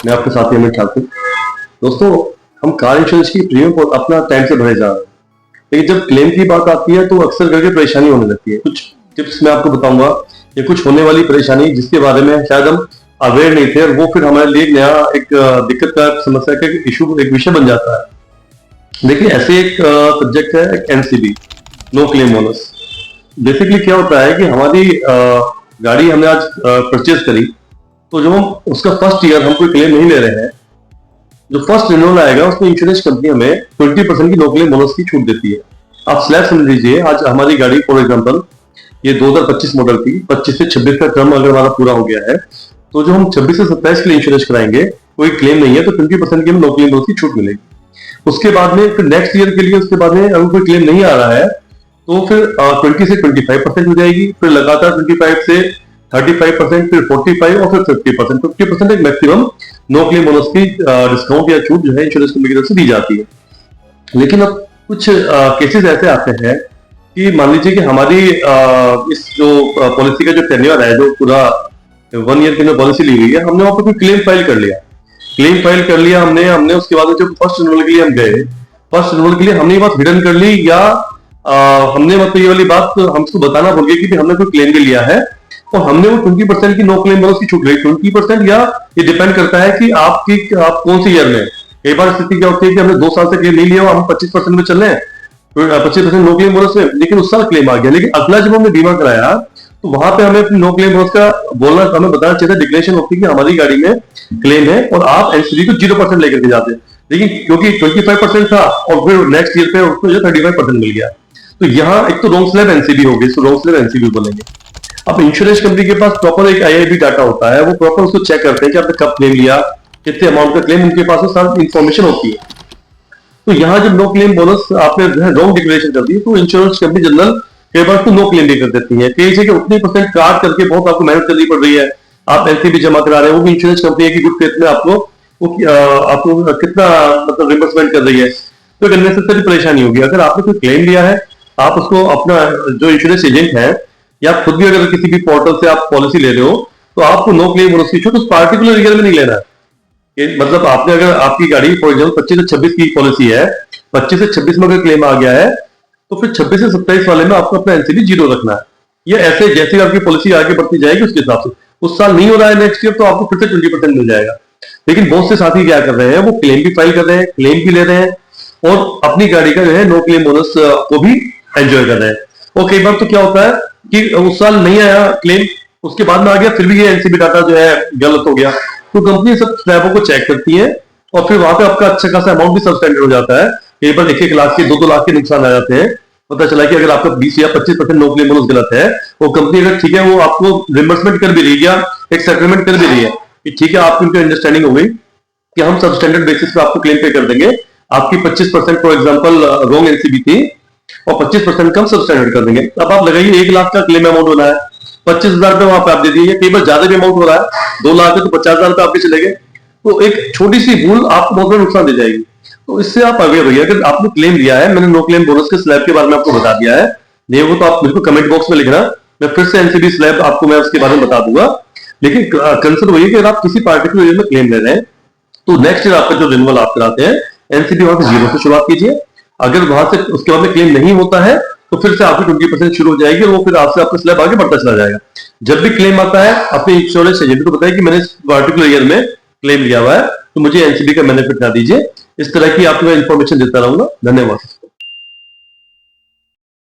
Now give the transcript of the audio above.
मैं आपके साथी अमित ठाकुर। दोस्तों, हम कार इंश्योरेंस की प्रीमियम को अपना टाइम से भरे जा रहे हैं, लेकिन जब क्लेम की बात आती है तो अक्सर करके परेशानी होने लगती है। कुछ टिप्स मैं आपको बताऊंगा या कुछ होने वाली परेशानी जिसके बारे में शायद हम अवेयर नहीं थे, और वो फिर हमारे लिए नया एक दिक्कत का समस्या का इशू, एक विषय बन जाता है। देखिए, ऐसे एक सब्जेक्ट है एक NCB, no claim bonus. Basically क्या होता है कि हमारी गाड़ी हमने आज परचेज करी, तो जो हम उसका फर्स्ट ईयर हम कोई क्लेम नहीं ले रहे हैं, जो फर्स्ट रिन्यूअल आएगा उसमें इंश्योरेंस कंपनी हमें 20% की नो क्लेम बोनस की छूट देती है। आप स्लैब समझ लीजिए, आज हमारी गाड़ी फॉर एग्जांपल ये 2025 मॉडल थी, 25 से 26 का टर्म अगर हमारा पूरा हो गया है, तो जो हम 26 से 27 के लिए इंश्योरेंस कराएंगे, कोई क्लेम नहीं है तो 20% की नो क्लेम बोनस की छूट मिलेगी। उसके बाद में फिर नेक्स्ट ईयर के लिए, उसके बाद में अगर कोई क्लेम नहीं आ रहा है तो फिर 20 से 25% हो जाएगी, फिर लगातार 25 से 35%, फिर 45 और फिर 50%। 50% एक मैक्सिमम नो क्लेम बोनस की डिस्काउंट या छूट जो है इंश्योरेंस कंपनी की तरफ से दी जाती है। लेकिन अब कुछ केसेस ऐसे आते हैं कि मान लीजिए कि हमारी इस जो पॉलिसी का जो टेन्योर है, जो पूरा 1 ईयर की पॉलिसी ली हुई है, हमने वहां पर कोई क्लेम फाइल कर लिया। क्लेम फाइल कर लिया हमने उसके बाद जब फर्स्ट रिन्यूअल के लिए हम गए, फर्स्ट रिन्यूअल के लिए हमने ये बात हिडन कर ली, या हमने मतलब ये वाली बात हमको बताना भूल गए कि हमने कोई क्लेम भी लिया है, और हमने वो 20% की नो क्लेम बोनस की छूट ली। 20% या ये डिपेंड करता है कि आप कौन से ईयर में। कई बार स्थिति क्या होती है कि हमने 2 साल से क्लेम नहीं लिया, हम 25% में चल रहे हैं, 25% नो क्लेम बोनस में, लेकिन उस साल क्लेम आ गया। लेकिन अगला जब हमने बीमा कराया तो वहां पे हमें अपनी नो क्लेम बोनस का बोलना, हमें बताना चाहिए था, डिक्लेरेशन होती है कि हमारी गाड़ी में क्लेम है और आप एनसीबी को 0% लेकर के जाते हैं। लेकिन क्योंकि 25% था और फिर नेक्स्ट ईयर पे उसको जो 35% मिल गया, तो यहाँ एक तो रॉन्ग स्लैब एनसीबी हो गई, रॉन्ग स्लैब एनसीबी बोलेंगे। अब इंश्योरेंस कंपनी के पास प्रॉपर एक आईआईबी डाटा होता है, वो प्रॉपर उसको चेक करते हैं कि आपने कब क्लेम लिया, कितने अमाउंट का क्लेम, उनके पास सारी इंफॉर्मेशन होती है। तो यहाँ जब नो क्लेम बोनस आपने रॉन्ग डिक्लेरेशन कर दी, तो इंश्योरेंस कंपनी जनरल कई बार तो नो क्लेम भी कर देती है। कई जगह उतने % काट करके बहुत आपको मेहनत करनी पड़ रही है, आप एनसीबी जमा करा रहे हो, वो भी इंश्योरेंस कंपनी की गुड फेथ में आपको कितना मतलब रिम्बर्समेंट कर रही है, तो एक अननेसेसरी परेशानी होगी। अगर आपने कोई क्लेम लिया है, आप उसको अपना जो इंश्योरेंस एजेंट है या खुद भी अगर किसी भी पोर्टल से आप पॉलिसी ले रहे हो, तो आपको नो क्लेम बोनस की छूट उस पार्टिकुलर ईयर में नहीं लेना है। मतलब आपने अगर आपकी गाड़ी फॉर एग्जाम्पल 25 से 26 की पॉलिसी है, 25 से 26 में अगर क्लेम आ गया है, तो फिर 26 से 27 वाले में आपको अपना एनसीबी 0 रखना है। ये ऐसे जैसे आपकी पॉलिसी आगे बढ़ती जाएगी उसके हिसाब से, उस साल नहीं हो रहा है नेक्स्ट ईयर, तो आपको फिर से 20% मिल जाएगा। लेकिन बहुत से साथी क्या कर रहे हैं, वो क्लेम भी फाइल कर रहे हैं, क्लेम भी ले रहे हैं, और अपनी गाड़ी का जो है नो क्लेम बोनस को भी एंजॉय कर रहे हैं। और कई बार तो क्या होता है कि उस साल नहीं आया क्लेम, उसके बाद में आ गया, फिर भी ये एनसीबी डाटा जो है गलत हो गया, तो कंपनी सब स्लैबों को चेक करती है और फिर वहां पे आपका अच्छा खासा अमाउंट भी सबस्टैंडर्ड हो जाता है। कई बार 1-1 लाख के 2-2 लाख के नुकसान आ जाते हैं। पता चला कि अगर आपका 20 या 25% नो क्लेम बोनस गलत है, वो कंपनी अगर ठीक है वो आपको रिम्बर्समेंट कर भी रही है या एक सेटलमेंट कर भी रही है कि ठीक है, आपकी उनकी अंडरस्टैंडिंग हो गई कि हम सब स्टैंडर्ड बेसिस पे आपको क्लेम पे कर देंगे, आपकी 25% फॉर एग्जांपल रॉन्ग एनसीबी थी और 25% कम सब स्टैंडर्ड कर देंगे। अब आप लगाइए 1 लाख का क्लेम अमाउंट होना है, 25,000 रुपए वहां पे आप दे दीजिए, कई बार ज्यादा भी अमाउंट हो रहा है, 2 लाख है तो 50,000 रुपए आपके चले गए, तो एक छोटी सी भूल आपको बहुत बड़ा नुकसान दे जाएगी। तो इससे आप अवेयर रहिए। अगर आपने क्लेम लिया है, मैंने नो क्लेम बोनस के स्लैब के बारे में आपको बता दिया है, नहीं वो तो आप बिल्कुल कमेंट बॉक्स में लिखना, मैं फिर से एनसीबी स्लैब आपको मैं उसके बारे में बता दूंगा। लेकिन कंसर्न वही है कि अगर आप किसी पार्टिकुलर ईयर में क्लेम ले रहे हैं, तो नेक्स्ट ईयर आपका जो रिन्यूअल आप कराते हैं, एनसीबी वहां से 0 से शुरुआत कीजिए। अगर वहां से उसके बाद में क्लेम नहीं होता है, तो फिर से आपकी 20% शुरू हो जाएगी और वो फिर आपसे आपका स्लैब आगे बढ़ता चला जाएगा। जब भी क्लेम आता है, अपने इंश्योरेंस एजेंट को बताइए कि मैंने इस पार्टिकुलर ईयर में क्लेम लिया हुआ है, तो मुझे एनसीबी का बेनिफिट ना दीजिए। इस तरह की आपको मैं इंफॉर्मेशन देता रहूंगा। धन्यवाद।